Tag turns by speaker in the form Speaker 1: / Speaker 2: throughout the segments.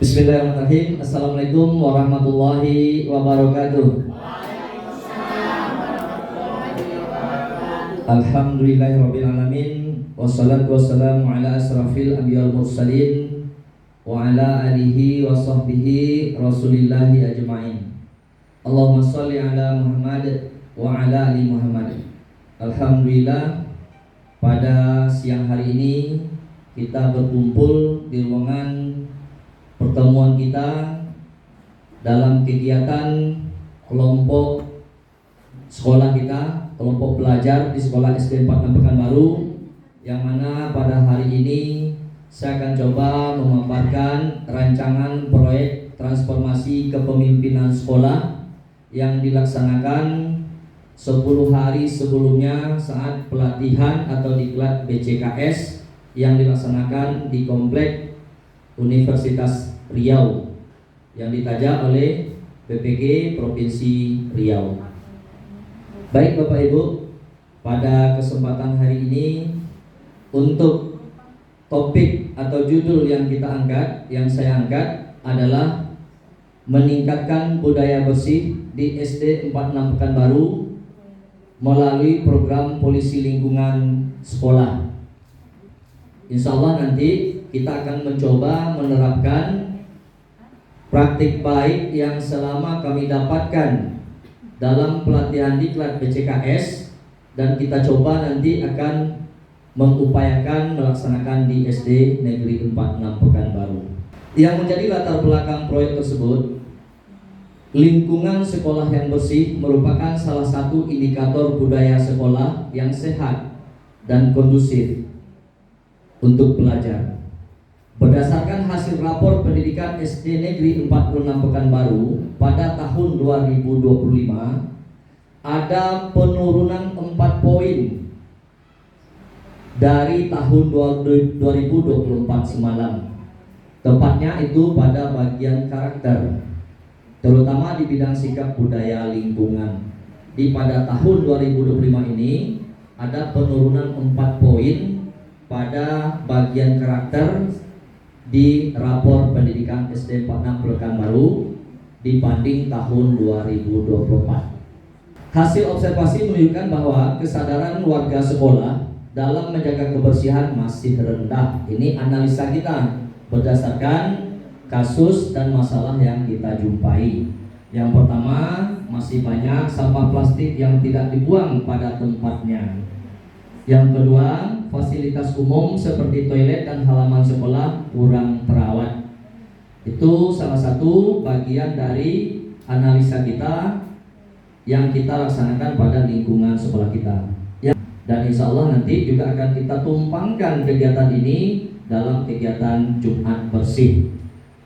Speaker 1: Bismillahirrahmanirrahim. Assalamualaikum warahmatullahi wabarakatuh. Alhamdulillahirrabbilalamin. Wassalatu wassalamu ala asrafil anbiya wal mursalin wa ala alihi wa sahbihi rasulillahi ajma'in. Allahumma sholli ala Muhammad wa ala ali Muhammad. Alhamdulillah, pada siang hari ini kita berkumpul di ruangan pertemuan kita dalam kegiatan kelompok sekolah kita, kelompok belajar di sekolah SD 46 Pekanbaru, yang mana pada hari ini saya akan coba memaparkan rancangan proyek transformasi kepemimpinan sekolah yang dilaksanakan 10 hari sebelumnya saat pelatihan atau diklat BCKS yang dilaksanakan di komplek Universitas Riau yang ditajak oleh BPG Provinsi Riau. Baik Bapak Ibu, pada kesempatan hari ini untuk topik atau judul yang saya angkat adalah meningkatkan budaya bersih di SD 46 Pekanbaru melalui program polisi lingkungan sekolah. Insya Allah nanti kita akan mencoba menerapkan praktik baik yang selama kami dapatkan dalam pelatihan diklat BCKS, dan kita coba nanti akan mengupayakan melaksanakan di SD Negeri 46 Pekanbaru. Yang menjadi latar belakang proyek tersebut, lingkungan sekolah yang bersih merupakan salah satu indikator budaya sekolah yang sehat dan kondusif untuk belajar. Berdasarkan hasil rapor pendidikan SD Negeri 46 Pekanbaru pada tahun 2025, ada penurunan 4 poin dari tahun 2024 semalam. Tepatnya itu pada bagian karakter, terutama di bidang sikap budaya lingkungan. Pada tahun 2025 ini ada penurunan 4 poin pada bagian karakter di rapor pendidikan SD 46 Pekanbaru dibanding tahun 2024. Hasil observasi menunjukkan bahwa kesadaran warga sekolah dalam menjaga kebersihan masih rendah. Ini analisa kita berdasarkan kasus dan masalah yang kita jumpai. Yang pertama, masih banyak sampah plastik yang tidak dibuang pada tempatnya. Yang kedua, fasilitas umum seperti toilet dan halaman sekolah kurang terawat. Itu salah satu bagian dari analisa kita yang kita laksanakan pada lingkungan sekolah kita. Dan insya Allah nanti juga akan kita tumpangkan kegiatan ini dalam kegiatan Jumat Bersih,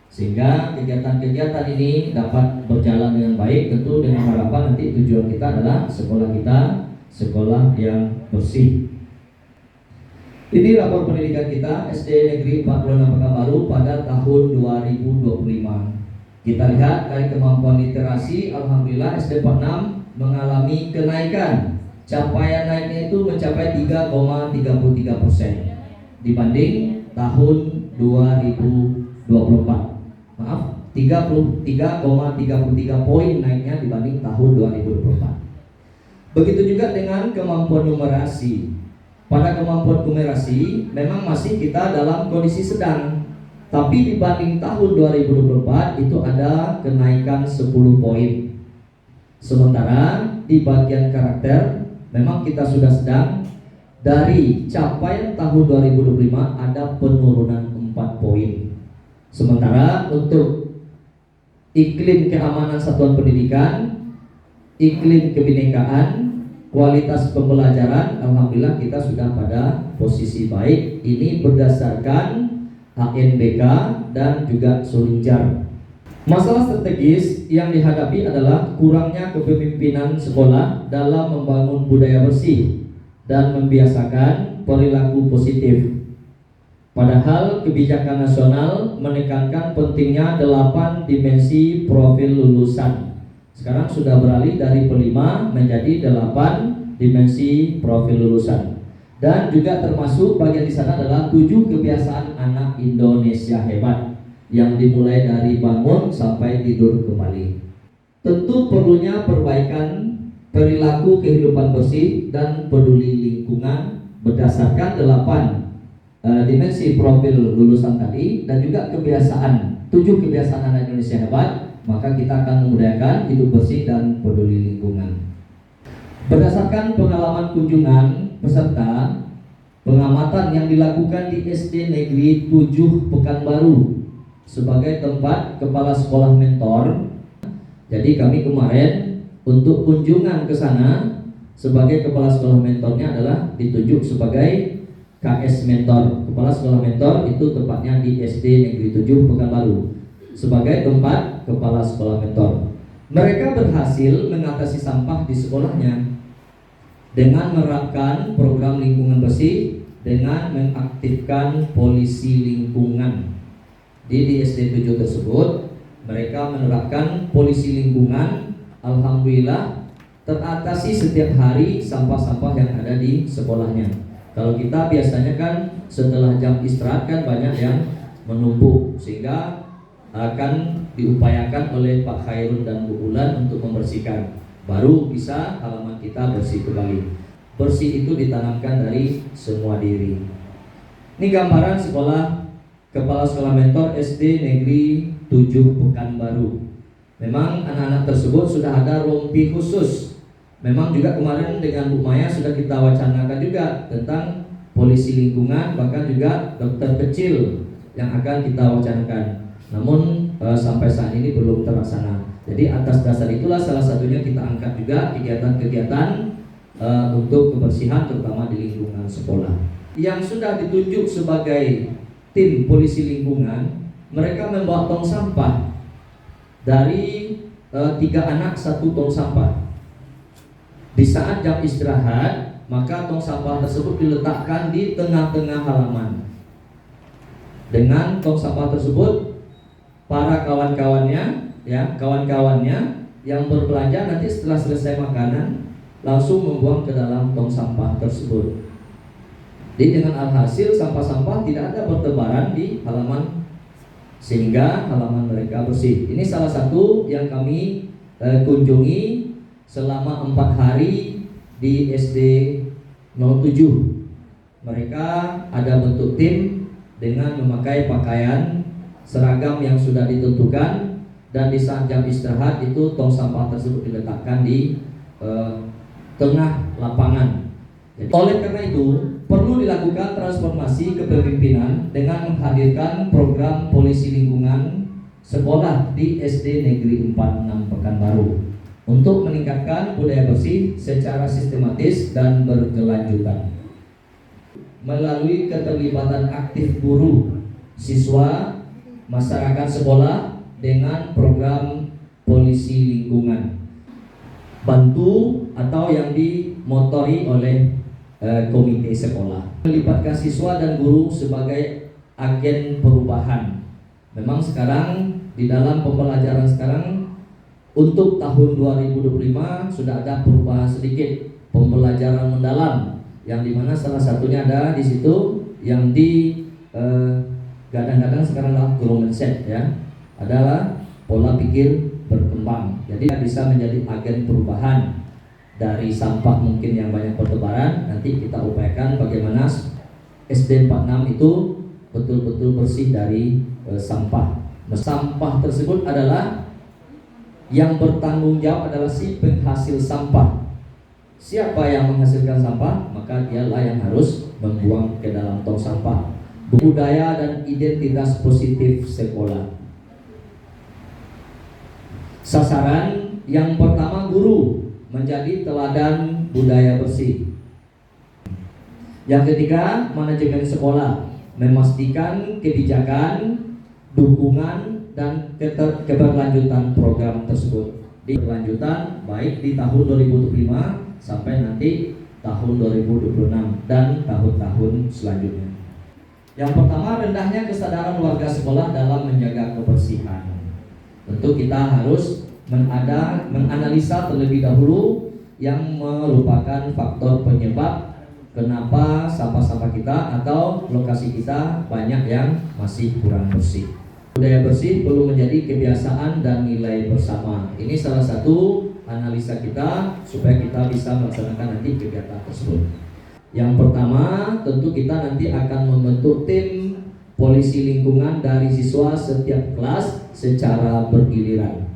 Speaker 1: sehingga kegiatan-kegiatan ini dapat berjalan dengan baik, tentu dengan harapan nanti tujuan kita adalah sekolah kita sekolah yang bersih. Ini rapor pendidikan kita SD Negeri 46 Pekanbaru pada tahun 2025. Kita lihat dari kemampuan literasi, alhamdulillah SD 46 mengalami kenaikan. Capaian naiknya itu mencapai 3,33% dibanding tahun 2024. Maaf, 33,33 poin naiknya dibanding tahun 2024. Begitu juga dengan kemampuan numerasi. Pada kemampuan numerasi memang masih kita dalam kondisi sedang, tapi dibanding tahun 2024 itu ada kenaikan 10 poin. Sementara di bagian karakter memang kita sudah sedang, dari capaian tahun 2025 ada penurunan 4 poin. Sementara untuk iklim keamanan satuan pendidikan, iklim kebinekaan, kualitas pembelajaran, alhamdulillah kita sudah pada posisi baik. Ini berdasarkan HNBK dan juga Sulinjar. Masalah strategis yang dihadapi adalah kurangnya kepemimpinan sekolah dalam membangun budaya bersih dan membiasakan perilaku positif. Padahal kebijakan nasional menekankan pentingnya 8 dimensi profil lulusan. Sekarang sudah beralih dari 5 menjadi 8 dimensi profil lulusan. Dan juga termasuk bagian di sana adalah 7 kebiasaan anak Indonesia hebat. yang dimulai dari bangun sampai tidur kembali. Tentu perlunya perbaikan perilaku kehidupan bersih dan peduli lingkungan berdasarkan 8 dimensi profil lulusan tadi dan juga kebiasaan 7 kebiasaan anak Indonesia hebat, maka kita akan memudayakan hidup bersih dan peduli lingkungan. Berdasarkan pengalaman kunjungan peserta, pengamatan yang dilakukan di SD Negeri 7 Pekanbaru sebagai tempat kepala sekolah mentor. Jadi kami kemarin untuk kunjungan ke sana sebagai kepala sekolah mentornya adalah ditunjuk sebagai KS Mentor. Kepala sekolah mentor itu tepatnya di SD Negeri 7 Pekanbaru sebagai tempat kepala sekolah mentor. Mereka berhasil mengatasi sampah di sekolahnya dengan menerapkan program lingkungan bersih dengan mengaktifkan polisi lingkungan. Di SD 7 tersebut mereka menerapkan polisi lingkungan. Alhamdulillah teratasi setiap hari sampah-sampah yang ada di sekolahnya. Kalau kita biasanya kan setelah jam istirahat kan banyak yang menumpuk, sehingga akan diupayakan oleh Pak Khairul dan Bu Ulan untuk membersihkan. Baru bisa halaman kita bersih kembali. Bersih itu ditanamkan dari semua diri. Ini gambaran sekolah kepala sekolah mentor SD Negeri 7 Pekanbaru. Memang anak-anak tersebut sudah ada rompi khusus. Memang juga kemarin dengan Bu Maya sudah kita wacanakan juga tentang polisi lingkungan, bahkan juga dokter kecil yang akan kita wacanakan. Namun sampai saat ini belum terlaksana. Jadi atas dasar itulah salah satunya kita angkat juga kegiatan-kegiatan untuk kebersihan terutama di lingkungan sekolah. Yang sudah ditunjuk sebagai tim polisi lingkungan, mereka membawa tong sampah dari 3 anak 1 tong sampah. Di saat jam istirahat, maka tong sampah tersebut diletakkan di tengah-tengah halaman. Dengan tong sampah tersebut, para kawan-kawannya yang berbelanja nanti setelah selesai makanan langsung membuang ke dalam tong sampah tersebut. Jadi dengan alhasil sampah-sampah tidak ada bertebaran di halaman sehingga halaman mereka bersih. Ini salah satu yang kami kunjungi selama 4 hari di SD 07. Mereka ada bentuk tim dengan memakai pakaian seragam yang sudah ditentukan, dan di saat jam istirahat itu tong sampah tersebut diletakkan di tengah lapangan. Jadi, oleh karena itu perlu dilakukan transformasi kepemimpinan dengan menghadirkan program polisi lingkungan sekolah di SD Negeri 46 Pekanbaru untuk meningkatkan budaya bersih secara sistematis dan berkelanjutan. Melalui keterlibatan aktif guru, siswa, masyarakat sekolah dengan program polisi lingkungan, bantu atau yang dimotori oleh komite sekolah, melibatkan siswa dan guru sebagai agen perubahan. Memang sekarang di dalam pembelajaran sekarang untuk tahun 2025 sudah ada perubahan sedikit, pembelajaran mendalam, yang dimana salah satunya ada di situ yang kadang-kadang sekarang adalah growth mindset, ya, adalah pola pikir berkembang. Jadi bisa menjadi agen perubahan dari sampah mungkin yang banyak bertebaran. Nanti kita upayakan bagaimana SD 46 itu betul-betul bersih dari sampah. Nah, sampah tersebut adalah yang bertanggung jawab adalah si penghasil sampah. Siapa yang menghasilkan sampah, maka dialah yang harus membuang ke dalam tong sampah. Budaya dan identitas positif sekolah. Sasaran yang pertama, guru menjadi teladan budaya bersih. Yang ketiga, manajemen sekolah memastikan kebijakan, dukungan, dan keberlanjutan program tersebut. Di berlanjutan baik di tahun 2025 sampai nanti tahun 2026 dan tahun-tahun selanjutnya. Yang pertama, rendahnya kesadaran warga sekolah dalam menjaga kebersihan. Tentu kita harus menganalisa terlebih dahulu yang merupakan faktor penyebab kenapa sampah-sampah kita atau lokasi kita banyak yang masih kurang bersih. Budaya bersih perlu menjadi kebiasaan dan nilai bersama. Ini salah satu analisa kita supaya kita bisa melaksanakan nanti kegiatan tersebut. Yang pertama, tentu kita nanti akan membentuk tim polisi lingkungan dari siswa setiap kelas secara bergiliran.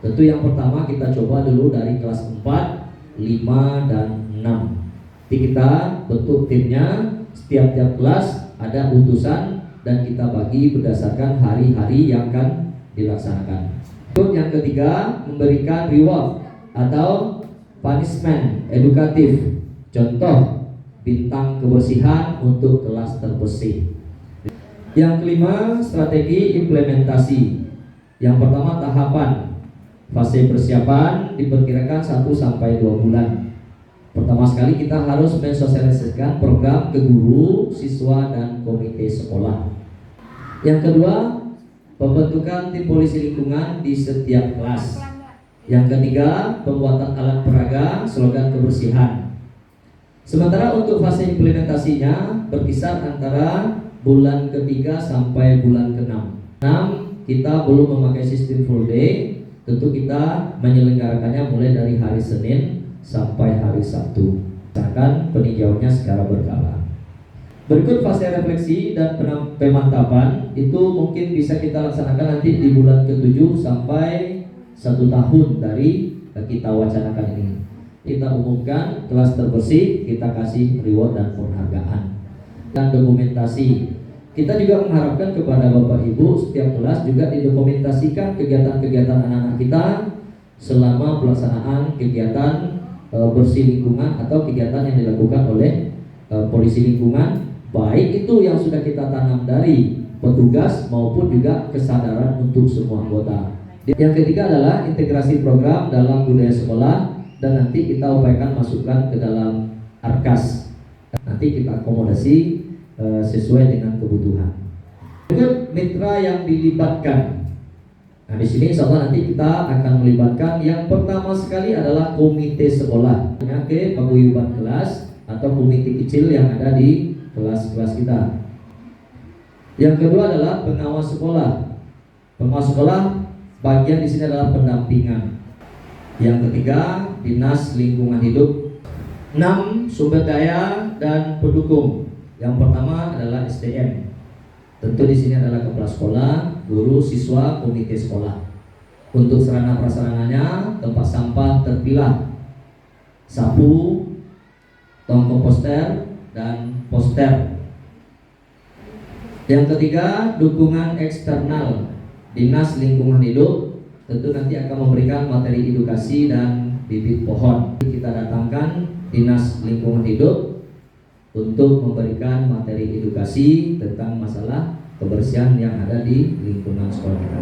Speaker 1: Tentu yang pertama kita coba dulu dari kelas 4, 5, dan 6. Jadi kita bentuk timnya, setiap kelas ada utusan dan kita bagi berdasarkan hari-hari yang akan dilaksanakan. Untuk yang ketiga, memberikan reward atau punishment edukatif. Contoh, bintang kebersihan untuk kelas terbersih. Yang kelima, strategi implementasi. Yang pertama, tahapan. Fase persiapan diperkirakan 1-2 bulan. Pertama sekali kita harus mensosialisasikan program ke guru, siswa, dan komite sekolah. Yang kedua, pembentukan tim polisi lingkungan di setiap kelas. Yang ketiga, pembuatan alat peraga slogan kebersihan. Sementara untuk fase implementasinya berkisar antara bulan ketiga sampai bulan ke-6. 6, kita belum memakai sistem full day. Tentu kita menyelenggarakannya mulai dari hari Senin sampai hari Sabtu. Akan peninjauannya secara berkala. Berikut fase refleksi dan pemantapan itu mungkin bisa kita laksanakan nanti di bulan ke-7 sampai 1 tahun dari kita wacanakan ini. Kita umumkan kelas terbersih, kita kasih reward dan penghargaan. Dan dokumentasi. Kita juga mengharapkan kepada Bapak Ibu setiap kelas juga didokumentasikan kegiatan-kegiatan anak-anak kita selama pelaksanaan kegiatan bersih lingkungan atau kegiatan yang dilakukan oleh polisi lingkungan, baik itu yang sudah kita tanam dari petugas maupun juga kesadaran untuk semua anggota. Yang ketiga adalah integrasi program dalam budaya sekolah dan nanti kita upayakan masukkan ke dalam Arkas. Nanti kita akomodasi sesuai dengan kebutuhan. Berikut mitra yang dilibatkan. Nah, di sini insya Allah nanti kita akan melibatkan yang pertama sekali adalah komite sekolah, ke paguyuban kelas atau komite kecil yang ada di kelas-kelas kita. Yang kedua adalah pengawas sekolah. Pengawas sekolah bagian di sini adalah pendampingan. Yang ketiga, dinas lingkungan hidup. 6, sumber daya dan pendukung. Yang pertama adalah SDM. Tentu di sini adalah kepala sekolah, guru, siswa, komite sekolah. Untuk sarana prasarananya, tempat sampah terpilah, sapu, tong komposter, dan poster. Yang ketiga, dukungan eksternal. Dinas lingkungan hidup tentu nanti akan memberikan materi edukasi dan bibit pohon. Kita datangkan dinas lingkungan hidup untuk memberikan materi edukasi tentang masalah kebersihan yang ada di lingkungan sekolah kita.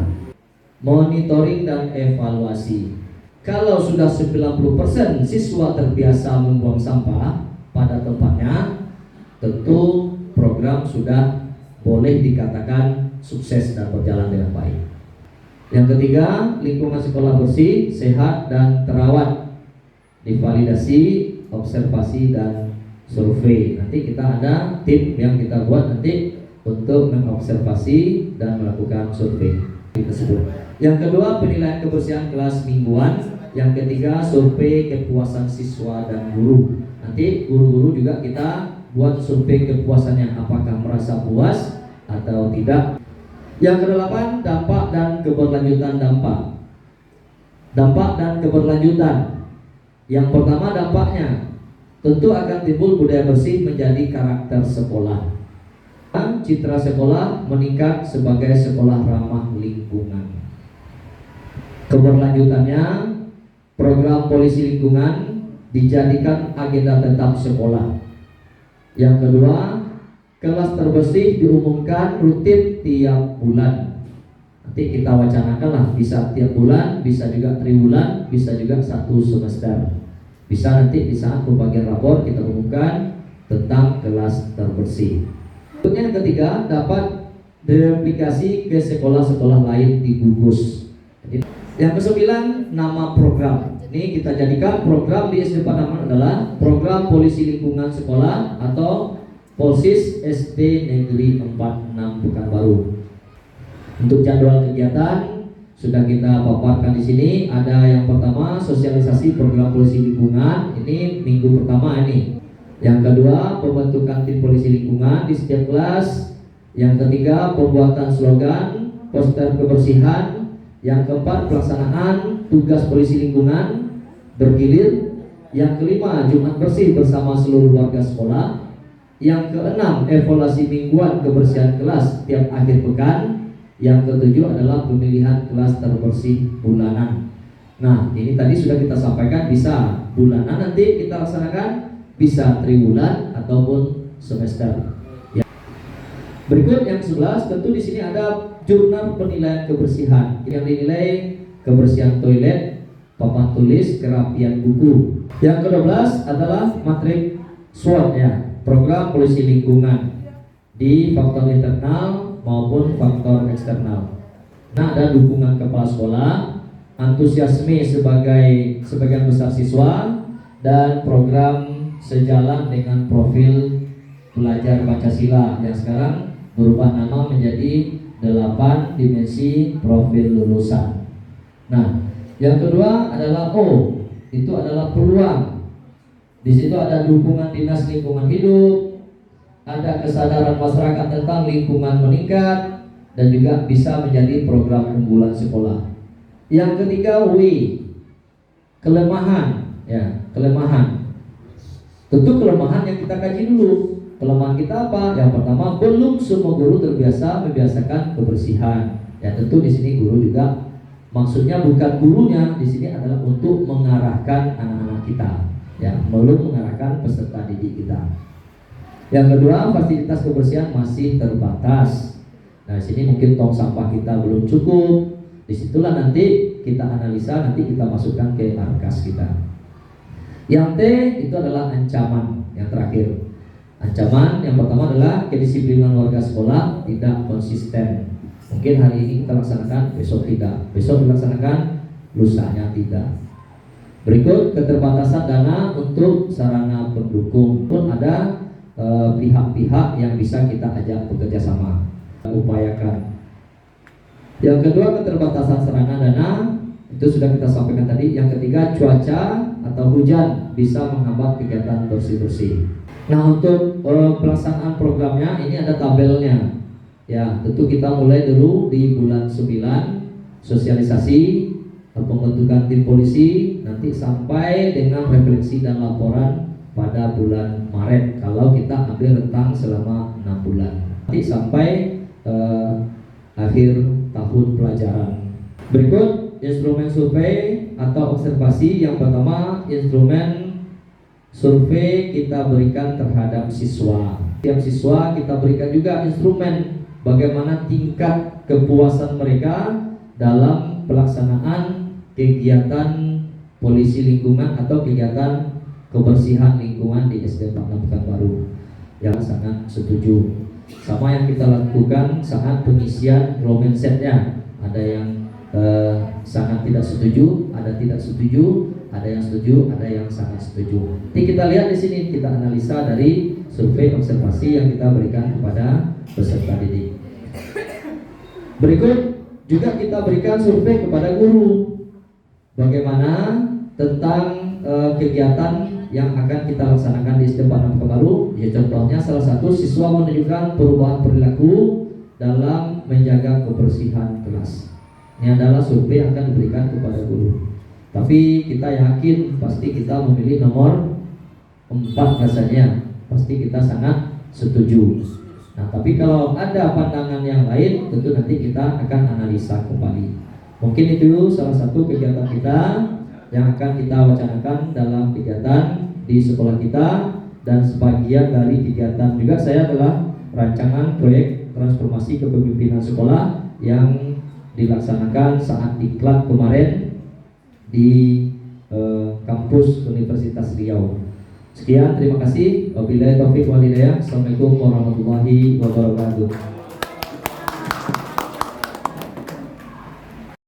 Speaker 1: Monitoring dan evaluasi. Kalau sudah 90% siswa terbiasa membuang sampah pada tempatnya, tentu program sudah boleh dikatakan sukses dan berjalan dengan baik. Yang ketiga, lingkungan sekolah bersih, sehat, dan terawat. Divalidasi, observasi, dan survei. Nanti kita ada tim yang kita buat nanti untuk mengobservasi dan melakukan survei tersebut. Yang kedua, penilaian kebersihan kelas mingguan. Yang ketiga, survei kepuasan siswa dan guru. Nanti guru-guru juga kita buat survei kepuasannya, apakah merasa puas atau tidak. Yang kedelapan, dampak dan keberlanjutan dampak. Dampak dan keberlanjutan. Yang pertama, dampaknya tentu akan timbul budaya bersih menjadi karakter sekolah. Dan citra sekolah meningkat sebagai sekolah ramah lingkungan. Keberlanjutannya, program polisi lingkungan dijadikan agenda tetap sekolah. Yang kedua, kelas terbersih diumumkan rutin tiap bulan. Nanti kita wacanakanlah, bisa tiap bulan, bisa juga triwulan, bisa juga 1 semester. Bisa nanti di saat pembagian rapor kita umumkan tentang kelas terbersih. Yang ketiga, dapat direplikasi ke sekolah-sekolah lain di gugus. Yang ke-9, nama program. Ini kita jadikan program di SD Pademangan adalah program polisi lingkungan sekolah atau Polsis SD Negeri 46 Pekanbaru. Untuk jadwal kegiatan sudah kita paparkan di sini. Ada yang pertama sosialisasi program polisi lingkungan, ini minggu pertama ini. Yang kedua pembentukan tim polisi lingkungan di setiap kelas. Yang ketiga pembuatan slogan, poster kebersihan. Yang keempat pelaksanaan tugas polisi lingkungan bergilir. Yang kelima Jumat bersih bersama seluruh warga sekolah. Yang keenam evaluasi mingguan kebersihan kelas tiap akhir pekan. Yang ketujuh adalah pemilihan kelas terbersih bulanan. Nah, ini tadi sudah kita sampaikan, bisa bulanan nanti kita laksanakan, bisa triwulan ataupun semester. Ya. Berikut yang 11, tentu di sini ada jurnal penilaian kebersihan. Yang dinilai kebersihan toilet, papan tulis, kerapian buku. Yang ke-12 adalah matrik SWOT ya, program polisi lingkungan di faktor internal maupun faktor eksternal. Nah, ada dukungan kepala sekolah, antusiasme sebagian besar siswa, dan program sejalan dengan profil belajar Pancasila yang sekarang berubah nama menjadi 8 dimensi profil lulusan. Nah, yang kedua adalah O, itu adalah peluang. Di situ ada dukungan dinas lingkungan hidup, ada kesadaran masyarakat tentang lingkungan meningkat, dan juga bisa menjadi program unggulan sekolah. Yang ketiga W, kelemahan ya, kelemahan. Tentu kelemahan yang kita kaji dulu. Kelemahan kita apa? Yang pertama, belum semua guru terbiasa membiasakan kebersihan. Ya, tentu di sini guru juga maksudnya bukan gurunya, di sini adalah untuk mengarahkan anak-anak kita. Ya, belum mengarahkan peserta didik kita. Yang kedua, fasilitas kebersihan masih terbatas. Nah, di sini mungkin tong sampah kita belum cukup. Disitulah nanti kita analisa, nanti kita masukkan ke markas kita. Yang T itu adalah ancaman. Yang terakhir, ancaman yang pertama adalah kedisiplinan warga sekolah tidak konsisten. Mungkin hari ini kita laksanakan, besok tidak. Besok dilaksanakan, lusanya tidak. Berikut keterbatasan dana untuk sarana pendukung. Pun ada pihak-pihak yang bisa kita ajak bekerja sama, upayakan. Yang kedua, keterbatasan sarana dana, itu sudah kita sampaikan tadi. Yang ketiga, cuaca atau hujan bisa menghambat kegiatan bersih-bersih. Nah, untuk pelaksanaan programnya ini ada tabelnya. Ya, tentu kita mulai dulu di bulan 9, sosialisasi, pembentukan tim polisi, nanti sampai dengan refleksi dan laporan pada bulan Maret kalau kita ambil rentang selama 6 bulan nanti sampai akhir tahun pelajaran. Berikut instrumen survei atau observasi. Yang pertama, instrumen survei kita berikan terhadap siswa. Setiap siswa kita berikan juga instrumen bagaimana tingkat kepuasan mereka dalam pelaksanaan kegiatan polisi lingkungan atau kegiatan kebersihan lingkungan di SD 46 Pekanbaru. Yang sangat setuju sama yang kita lakukan saat pengisian romensetnya. Ada yang sangat tidak setuju, ada tidak setuju, ada yang setuju, ada yang sangat setuju. Nanti kita lihat di sini, kita analisa dari survei observasi yang kita berikan kepada peserta didik. Berikut juga kita berikan survei kepada guru. Bagaimana tentang kegiatan yang akan kita laksanakan di SD 46 Pekanbaru. Ya, contohnya salah satu siswa menunjukkan perubahan perilaku dalam menjaga kebersihan kelas. Ini adalah survei yang akan diberikan kepada guru. Tapi kita yakin pasti kita memilih nomor 4 rasanya. Pasti kita sangat setuju. Nah, tapi kalau ada pandangan yang lain, tentu nanti kita akan analisa kembali. Mungkin itu salah satu kegiatan kita yang akan kita wacanakan dalam kegiatan di sekolah kita. Dan sebagian dari kegiatan juga saya adalah rancangan proyek transformasi kepemimpinan sekolah yang dilaksanakan saat diklat kemarin di kampus Universitas Riau. Sekian, terima kasih. Wabillahi taufiq wal hidayah. Assalamualaikum warahmatullahi wabarakatuh.